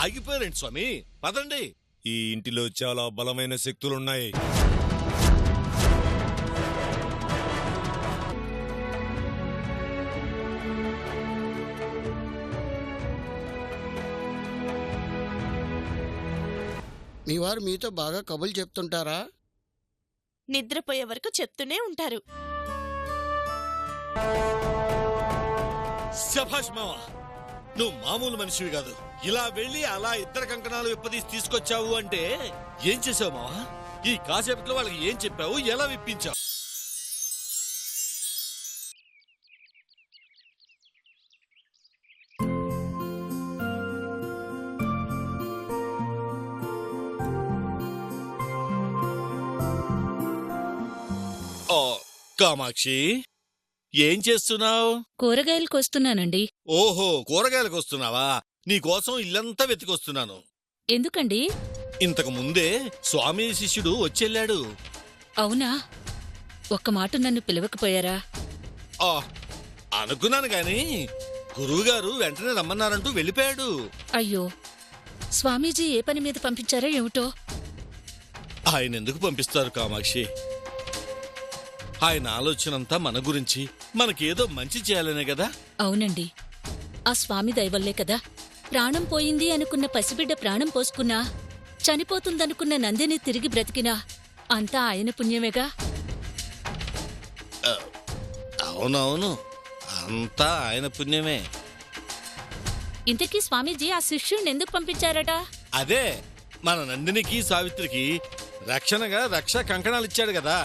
ఆగిపోయారండి స్వామి, పదండి. ఈ ఇంటిలో చాలా బలమైన శక్తులున్నాయి. మీ వారు మీతో బాగా కబుర్లు చెప్తుంటారా? నిద్రపోయే వరకు చెప్తూనే ఉంటారు. శభాష్ మావా, నువ్వు మామూలు మనిషివి కాదు. ఇలా వెళ్ళి అలా ఇద్దరు కంకణాలు విప్పదీసి తీసుకొచ్చావు అంటే ఏం చేసావు మావా? ఈ కాసేపట్లో వాళ్ళకి ఏం చెప్పావు, ఎలా విప్పించావు? కామాక్షి, ఏం చేస్తున్నావు? కూరగాయలు కోస్తున్నానండి. ఓహో, కూరగాయలకు వస్తున్నావా? నీకోసం ఇల్లంతా వెతికొస్తున్నాను. ఎందుకండి? ఇంతకు ముందే స్వామి శిష్యుడు వచ్చెళ్ళాడు. అవునా? ఒక్క మాట నన్ను పిలవకపోయారా? అనుకున్నాను గాని గురువుగారు వెంటనే రమ్మన్నారంటూ వెళ్ళిపోయాడు. అయ్యో, స్వామీజీ ఏ పని మీద పంపించారో ఏమిటో. ఆయన ఎందుకు పంపిస్తారు కామాక్షి? ఆయన ఆలోచనంతా మన గురించి, మనకేదో మంచి చేయాలనే కదా. అవునండి, ఆ స్వామి దయవల్లే కదా ప్రాణం పోయింది అనుకున్న పసిబిడ్డ ప్రాణం పోసుకున్నా, చనిపోతుందనుకున్న నందిని తిరిగి బ్రతికినా అంతా ఆయన పుణ్యమేగా. అవునవును, అంతా ఆయన పుణ్యమే. ఇంతకీ స్వామీజీ ఆ శిష్యుణ్ణి ఎందుకు పంపించారట? అదే, మన నందినికి సావిత్రికి రక్షణగా రక్షా కంకణాలు ఇచ్చాడు కదా.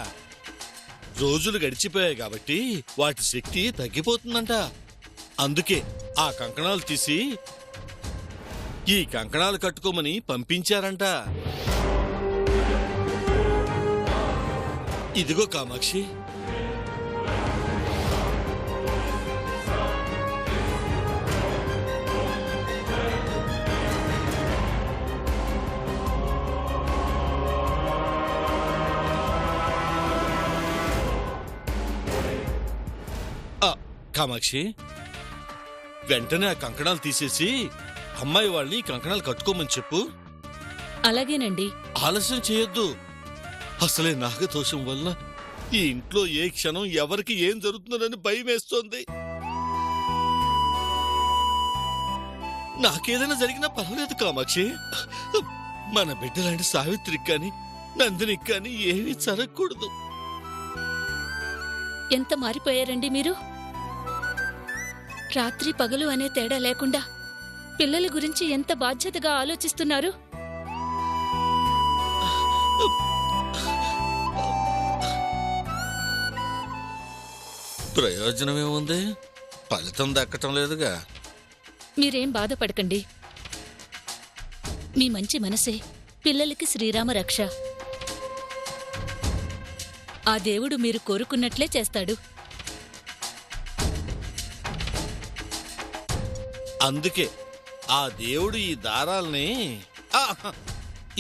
రోజులు గడిచిపోయాయి కాబట్టి వాటి శక్తి తగ్గిపోతుందంట. అందుకే ఆ కంకణాలు తీసి ఈ కంకణాలు కట్టుకోమని పంపించారంట. ఇదిగో కామాక్షి, కామాక్షి, వెంటనే ఆ కంకణాలు తీసేసి అమ్మాయి వాళ్ళని కంకణాలు కట్టుకోమని చెప్పు. అలాగేనండి. ఆలస్యం చేయొద్దు. అసలే నాగదోషం వల్ల ఈ ఇంట్లో ఏ క్షణం ఎవరికి ఏం జరుగుతుందోనని భయం వేస్తోంది. నాకేదైనా జరిగినా పర్వాలేదు కామాక్షి. మన బిడ్డలాంటి సావిత్రికి కాని నందినికి కాని ఏమీ జరగకూడదు. ఎంత మారిపోయారండి మీరు. రాత్రి పగలు అనే తేడా లేకుండా పిల్లల గురించి ఎంత బాధ్యతగా ఆలోచిస్తున్నారు. ప్రయోజనమేముంది? ఫలితం దక్కటం లేదుగా. మీరేం బాధపడకండి. మీ మంచి మనసే పిల్లలకి శ్రీరామ రక్ష. ఆ దేవుడు మీరు కోరుకున్నట్లే చేస్తాడు. అందుకే ఆ దేవుడు ఈ దారాల్ని,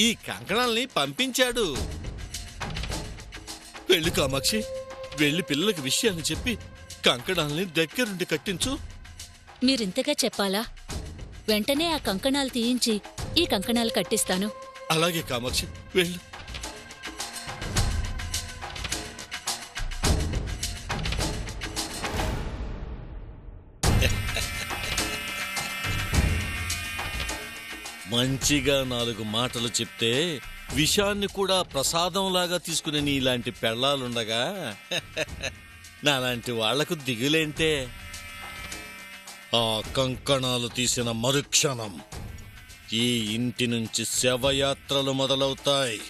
ఈ కంకణాల్ని పంపించాడు. వెళ్ళి కామాక్షి, వెళ్ళి పిల్లలకి విషయాన్ని చెప్పి కంకణాల్ని దగ్గరుండి కట్టించు. మీరింతగా చెప్పాలా? వెంటనే ఆ కంకణాలు తీయించి ఈ కంకణాలు కట్టిస్తాను. అలాగే కామాక్షి, వెళ్ళు. మంచిగా 4 మాటలు చెప్తే విషాన్ని కూడా ప్రసాదంలాగా తీసుకునే నీలాంటి పెళ్ళాలుండగా నాలాంటి వాళ్లకు దిగులేంటే. ఆ కంకణాలు తీసిన మరుక్షణం ఈ ఇంటి నుంచి శవయాత్రలు మొదలవుతాయి.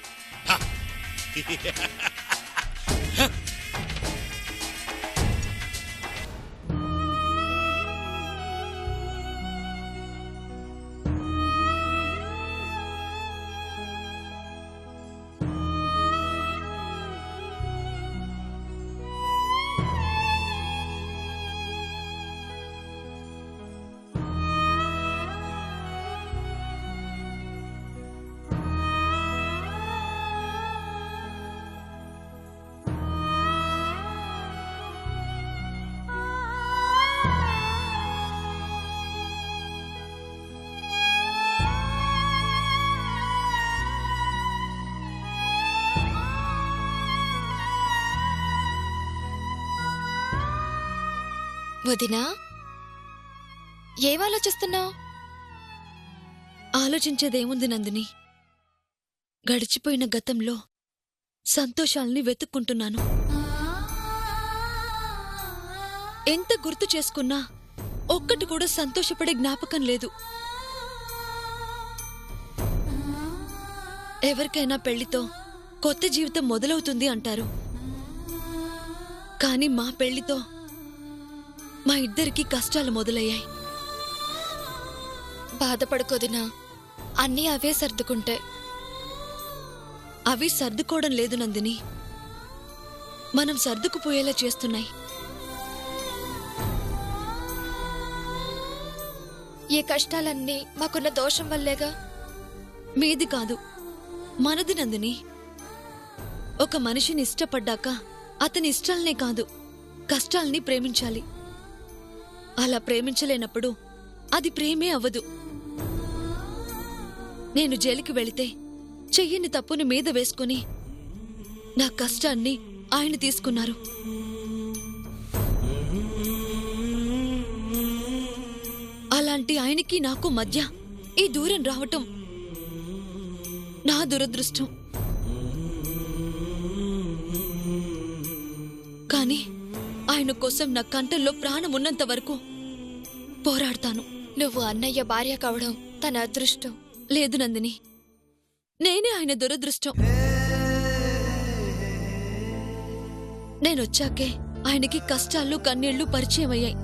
వదినా ఏం ఆలోచిస్తున్నావు? ఆలోచించేదేముంది నందిని, గడిచిపోయిన గతంలో సంతోషాల్ని వెతుక్కుంటున్నాను. ఎంత గుర్తు చేసుకున్నా ఒక్కటి కూడా సంతోషపడే జ్ఞాపకం లేదు. ఎవరికైనా పెళ్లితో కొత్త జీవితం మొదలవుతుంది అంటారు, కానీ మా పెళ్లితో మా ఇద్దరికీ కష్టాలు మొదలయ్యాయి. బాధపడుకోదినా, అన్నీ అవే సర్దుకుంటాయి. అవి సర్దుకోవడం లేదు నందిని, మనం సర్దుకుపోయేలా చేస్తున్నాయి. ఈ కష్టాలన్నీ మాకున్న దోషం వల్లేగా. మీది కాదు, మనది నందిని. ఒక మనిషిని ఇష్టపడ్డాక అతని ఇష్టాలనే కాదు, కష్టాల్ని ప్రేమించాలి. అలా ప్రేమించలేనప్పుడు అది ప్రేమే అవ్వదు. నేను జైలుకి వెళితే చెయ్యని తప్పుని మీద వేసుకుని నా కష్టాన్ని ఆయన తీసుకున్నారు. అలాంటి ఆయనకి నాకు మధ్య ఈ దూరం రావటం నా దురదృష్టం. కానీ ఆయన కోసం నా కంఠంలో ప్రాణం ఉన్నంత వరకు పోరాడతాను. నువ్వు అన్నయ్య భార్య కావడం తన అదృష్టం. లేదు నందిని, నేనే ఆయన దురదృష్టం. నేనొచ్చాకే ఆయనకి కష్టాలు కన్నీళ్లు పరిచయం అయ్యాయి.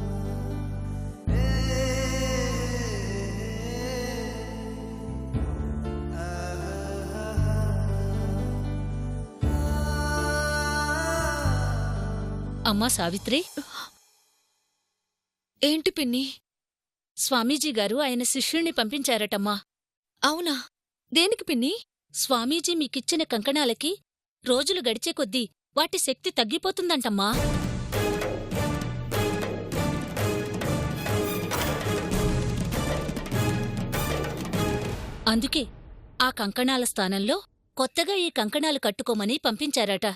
అమ్మా సావిత్రి, ఏంటి పిన్ని? స్వామీజీ గారు ఆయన శిష్యుణ్ణి పంపించారటమ్మా. అవునా? దేనికి పిన్ని? స్వామీజీ మీకిచ్చిన కంకణాలకి రోజులు గడిచే కొద్దీ వాటి శక్తి తగ్గిపోతుందంటమ్మా. అందుకే ఆ కంకణాల స్థానంలో కొత్తగా ఈ కంకణాలు కట్టుకోమని పంపించారట.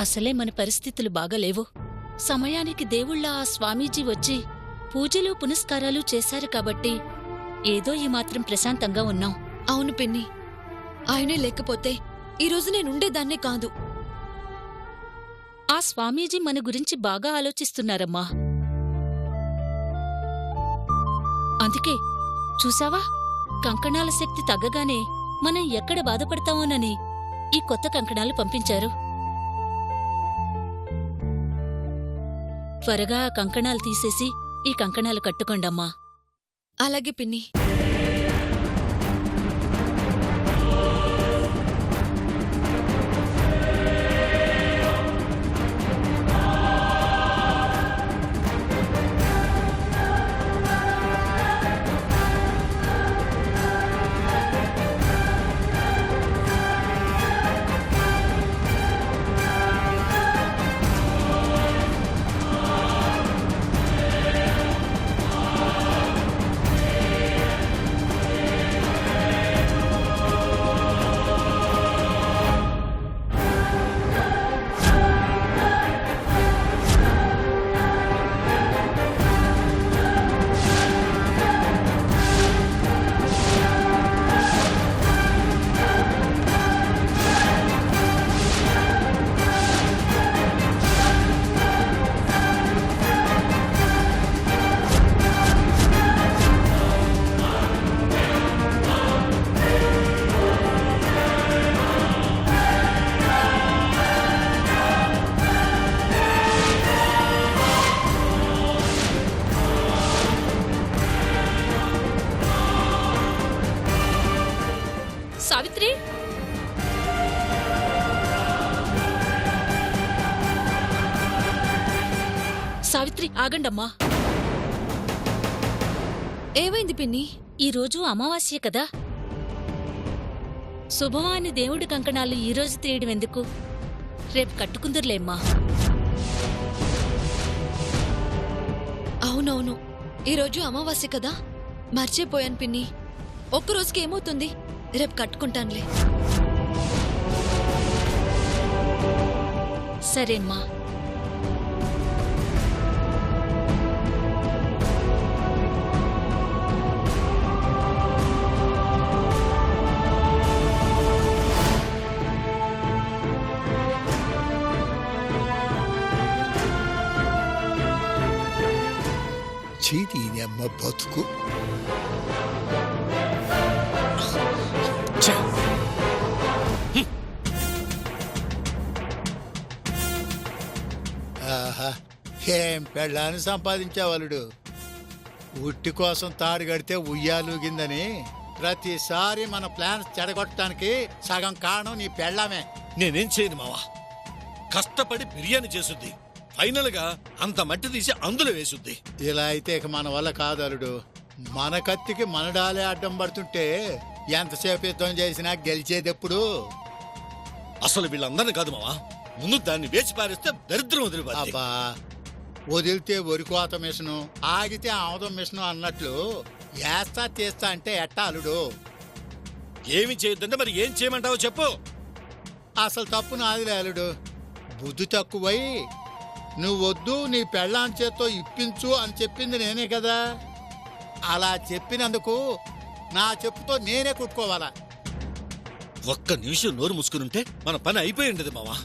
అసలే మన పరిస్థితులు బాగాలేవు. సమయానికి దేవుళ్ళ ఆ స్వామీజీ వచ్చి పూజలు పునస్కారాలు చేశారు కాబట్టి ఏదో ఈ మాత్రం ప్రశాంతంగా ఉన్నాం. అవును పిన్ని, ఆయనే లేకపోతే ఈరోజు నేనుండేదాన్నే కాదు. ఆ స్వామీజీ మన గురించి బాగా ఆలోచిస్తున్నారమ్మా. అందుకే చూసావా, కంకణాల శక్తి తగ్గగానే మనం ఎక్కడ బాధపడతామోనని ఈ కొత్త కంకణాలు పంపించారు. త్వరగా ఆ కంకణాలు తీసేసి ఈ కంకణాలు కట్టుకోండమ్మా. అలాగే పిన్ని. సావిత్రి, సావిత్రి ఆగండమ్మా. ఏమైంది పిన్ని? ఈరోజు అమావాస్య కదా. శుభమాని దేవుడి కంకణాలు ఈరోజు తీయడం ఎందుకు? రేపు కట్టుకుందరులేమ్మా. అవునవును, ఈరోజు అమావాస్య కదా, మర్చిపోయాను పిన్ని. ఒక్కరోజుకి ఏమవుతుంది, రేపు కట్టుకుంటానులే. సరేమ్మా. చీటీనమ్మ బతుకు. ఆహా, ఏం పెళ్ళాన్ని సంపాదించేవాళ్ళుడు. ఉట్టి కోసం తాడు కడితే ఉయ్యాలుగిందని ప్రతిసారి మన ప్లాన్స్ చెడగొట్టడానికి సగం కారణం నీ పెళ్ళామే. నేనేం చేయను మావా. కష్టపడి బిర్యానీ చేసుద్ది, ఫైనల్ గా అంత మట్టి తీసి అందులో వేసుద్ది. ఇలా అయితే ఇక మన వల్ల కాదు అల్లుడు. మన కత్తికి మనడాలే అడ్డం పడుతుంటే ఎంతసేపు యుద్ధం చేసినా గెలిచేదెప్పుడు? అసలు వీళ్ళందరినీ కాదు మావా, ముందు దాన్ని వేచి పారేస్తే దరిద్రం వదిలిపోద్ది. అబ్బా, వదిలితే వరికోత మిషను, ఆగితే ఆముదం మిషను అన్నట్లు ఏస్తా తీస్తా అంటే ఎట్టా అల్లుడు? ఏమి చేయొద్దంటే మరి ఏం చేయమంటావో చెప్పు. అసలు తప్పు నాదిలే అల్లుడు. బుద్ధి తక్కువై నువ్వొద్దు, నీ పెళ్ళాం చేత్తో ఇప్పించు అని చెప్పింది నేనే కదా. అలా చెప్పినందుకు నా చెప్పుతో నేనే కుట్టుకోవాలా? ఒక్క నిమిషం నోరు మూసుకునుంటే మన పని అయిపోయి ఉండదు మావా.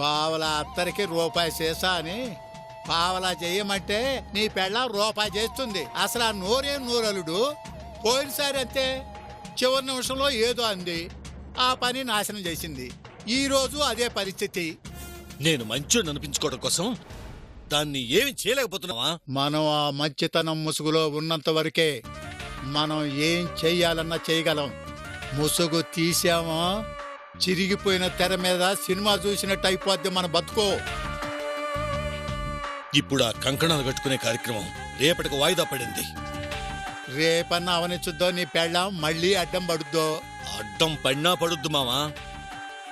పావలా అత్తరికి రూపాయి చేసా అని పావలా చెయ్యమంటే నీ పెళ్ళాం రూపాయి చేస్తుంది. అసలు ఆ నోరేం నోరలుడు. పోయినసారి అంతే, చివరి నిమిషంలో ఏదో అంది, ఆ పని నాశనం చేసింది. ఈ రోజు అదే పరిస్థితి. నేను మంచోని అనిపించుకోవడం కోసం దాన్ని ఏమి చేయలేకపోతున్నావా? మనం ఆ మంచితనం ముసుగులో ఉన్నంత వరకే మనం ఏం చెయ్యాలన్నా చేయగలం. ముసుగు తీసామో చిరిగిపోయిన తెర మీద సినిమా చూసినట్టు అయిపోద్ది మన బతుకో. ఇప్పుడు ఆ కంకణాలు కట్టుకునే కార్యక్రమం రేపటికి వాయిదా పడింది. రేపన్నా అవనిచ్చుద్దో నీ పెళ్ళాం మళ్ళీ అడ్డం పడుద్దో? అడ్డం పడినా పడుద్దు మావా.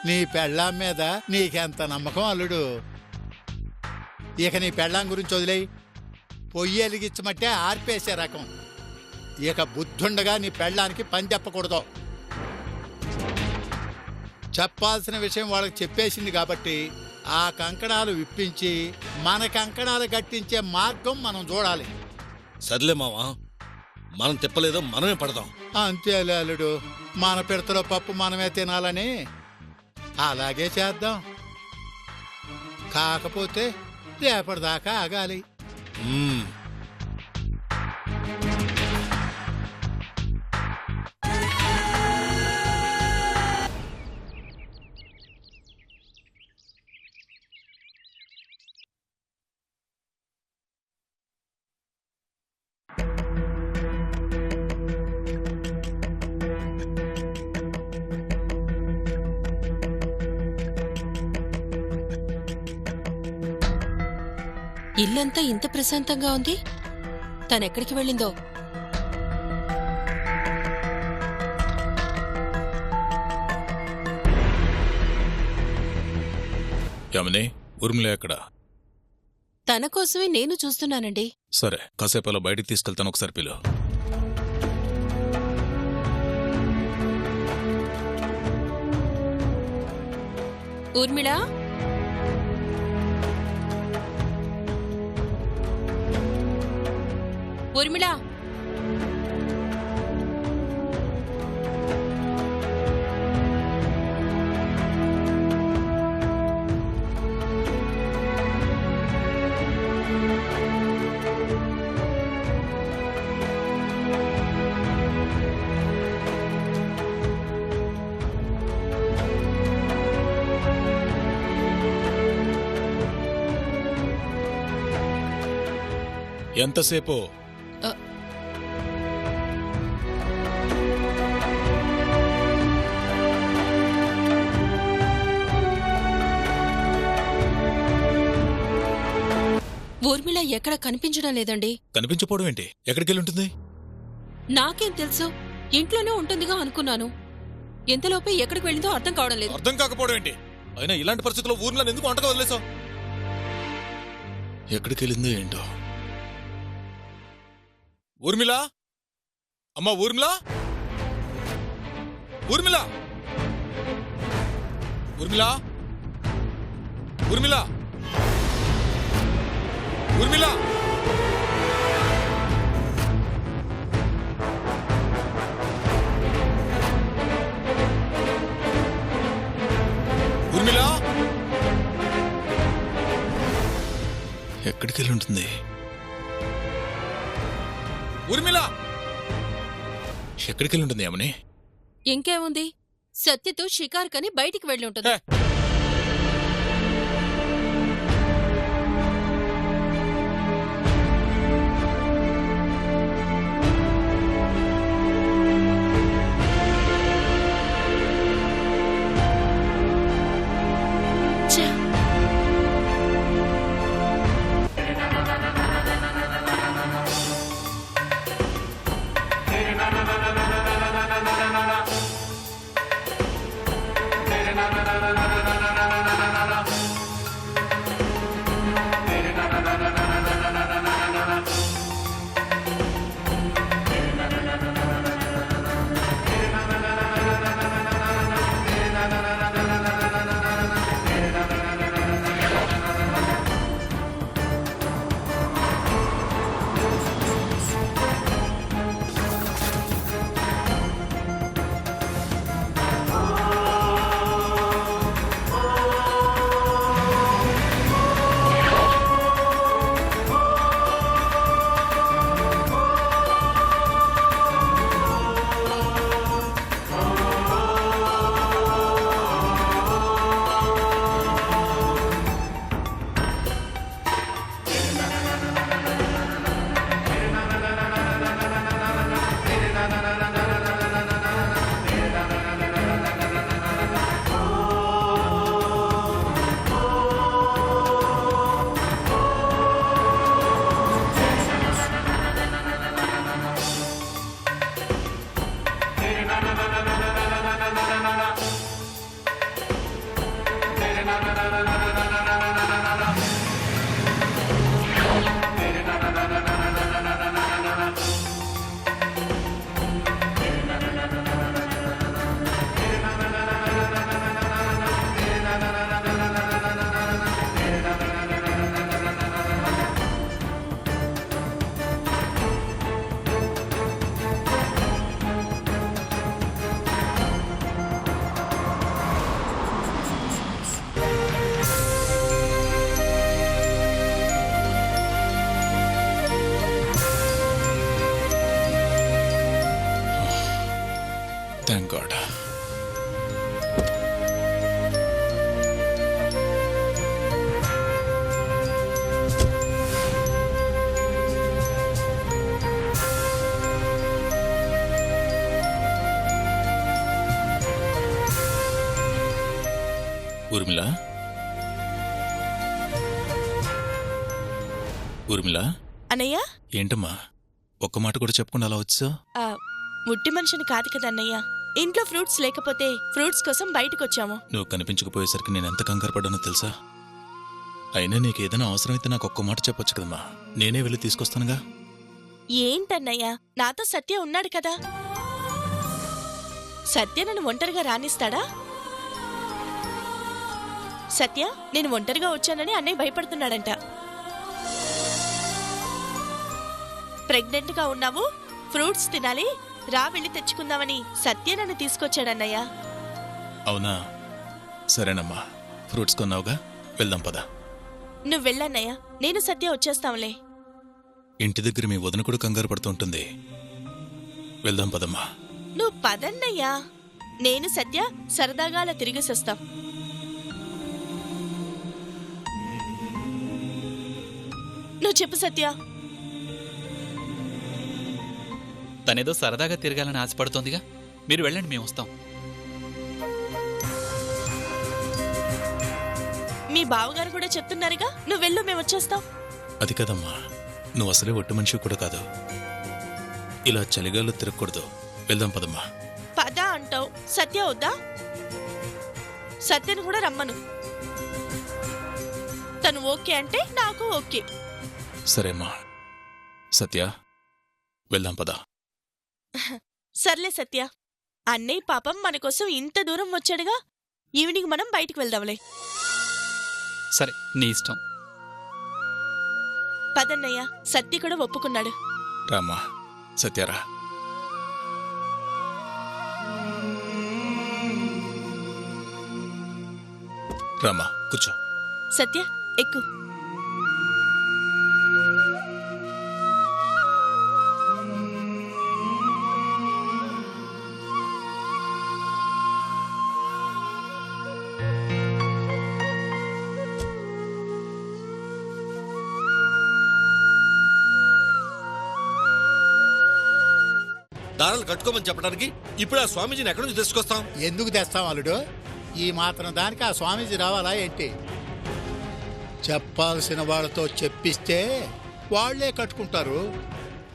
నీ పెళ్ళాం మీద నీకెంత నమ్మకం అల్లుడు? ఇక నీ పెళ్ళాం గురించి వదిలేయి. పొయ్యి ఎలిగించమంటే ఆర్పేసే రకం. ఇక బుద్ధుండగా నీ పెళ్ళానికి పని చెప్పకూడదు. చెప్పాల్సిన విషయం వాళ్ళకి చెప్పేసింది కాబట్టి ఆ కంకణాలు విప్పించి మన కంకణాలు కట్టించే మార్గం మనం చూడాలి. సర్లే మావా, మనం తిప్పలేదో మనమే పడదాం. అంతేలే అల్లుడు, మన పిడతలో పప్పు మనమే తినాలని అలాగే చేద్దాం. కాకపోతే రేపటిదాకా ఆగాలి. మ్మ్. ఇల్లంతా ఇంత ప్రశాంతంగా ఉంది. తనెక్కడికి వెళ్ళిందో? యమని, ఊర్మిళ ఎక్కడ? తన కోసమే నేను చూస్తున్నానండి. సరే, కాసేపు అలా బయటికి తీసుకెళ్తాను, ఒకసారి పిలు. ఊర్మిళ, ఊర్మిళ, ఎంతసేపు? ఊర్మిళ ఎక్కడ కనిపించడం లేదండి. కనిపించపోవడం ఏంటి? ఎక్కడికెళ్ళి ఉంటుంది? నాకేం తెలుసు? ఇంట్లోనే ఉంటుందిగా అనుకున్నాను. ఎంతలోపే ఎక్కడికి వెళ్ళిందో అర్థం కావడం లేదు. అర్థం కాకపోవడం ఏంటి? అయినా ఇలాంటి పరిస్థితుల్లో ఊర్లో ఎందుకు వంటగా వదిలేసావు? ఎక్కడికి వెళ్ళిందో ఏంటో. ఊర్మిళ, అమ్మా ఊర్మిళ, ఊర్మిళ, ఊర్మిళ, ఊర్మిళ, ఊర్మిళ. ఊర్మిళ ఎక్కడికి వెళ్ళి ఉంటుంది? ఊర్మిళ ఎక్కడికి వెళ్ళి ఉంటుంది అమ్మని? ఇంకేముంది, సత్యతో షికార్కని బయటికి వెళ్ళి ఉంటుంది. Thank God. ఊర్మిళ, ఊర్మిళ, అన్నయ్య, ఏంటమ్మా ఒక్క మాట కూడా చెప్పకుండా అలా వచ్చా? ముట్టి మనిషిని కాదు కదా అన్నయ్య. ఇంట్లో ఫ్రూట్స్ లేకపోతే ఫ్రూట్స్ కోసం బయటకొచ్చాము. నువ్వు కనిపించకపోయేసరికి నేను ఎంత కంగారు పడ్డానో తెలుసా? అయినా నీకు ఏదైనా అవసరమైతే నాకు ఒక్క మాట చెప్పొచ్చు కదమ్మా, నేనే వెళ్ళి తీసుకొస్తానుగా. ఏంటన్నయ్య, నాతో సత్య ఉన్నాడు కదా. సత్య నన్ను ఒంటరిగా రానిస్తాడా? సత్య నేను ఒంటరిగా వచ్చానని అన్నయ్య భయపడుతున్నాడంట. ప్రెగ్నెంట్ గా ఉన్నావు, ఫ్రూట్స్ తినాలి, రా వెళ్ళి తెచ్చుకుందామని సత్య నన్ను తీసుకొచ్చాడన్నయ్య. అవునా? సరేనమ్మా, ఫ్రూట్స్ కొన్నావుగా, వెళ్దాం పద. నువ్వు వెళ్ళన్నయ్య, నేను సత్య వచ్చేస్తాంలే. ఇంటి దగ్గర మీ వదిన కూడా కంగారు పడుతూ ఉంటుంది. వెళ్దాం పదమ్మా. నువ్వు పదన్నయ్యా, నేను సత్య సరదాగా అలా తిరిగేసొస్తాం. నువ్వు చెప్పు సత్య. తనేదో సరదాగా తిరగాలని ఆశపడుతోందిగా, మీరు వెళ్ళండి, మేము వస్తాం. మీ బావగారు కూడా చెప్తున్నారుగా, నువ్వు వెళ్ళు, మేము వచ్చేస్తాం. అది కదమ్మా, నువ్వు అసలే ఒట్టు మనిషి కూడా కాదు. ఇలా చలిగాల్లో తిరగకూడదు. వెళ్దాం పదమ్మా. పద అంటావు, సత్య వద్దా? సత్యను కూడా రమ్మను. తను ఓకే అంటే నాకు ఓకే. సరేమ్మా. సత్య, వెళ్దాం పద. సర్లే సత్య, అన్నయ్య పాపం మన కోసం ఇంత దూరం వచ్చాడుగా, ఈవినింగ్ మనం బయటికి వెళ్దాంలే. సరే, నీ ఇష్టం. పదన్నయ్య, సత్య కూడా ఒప్పుకున్నాడు. రామ్మా. సత్యారా. రామ్మా, కూర్చో. సత్య ఎక్కు. దారాలు కట్టుకోమని చెప్పడానికి ఇప్పుడు ఆ స్వామీజీని ఎక్కడి నుంచి తీసుకొస్తాం? ఎందుకు తెస్తాం అల్లుడు? ఈ మాత్రం దానికి ఆ స్వామీజీ రావాలా ఏంటి? చెప్పాల్సిన వాళ్ళతో చెప్పిస్తే వాళ్లే కట్టుకుంటారు.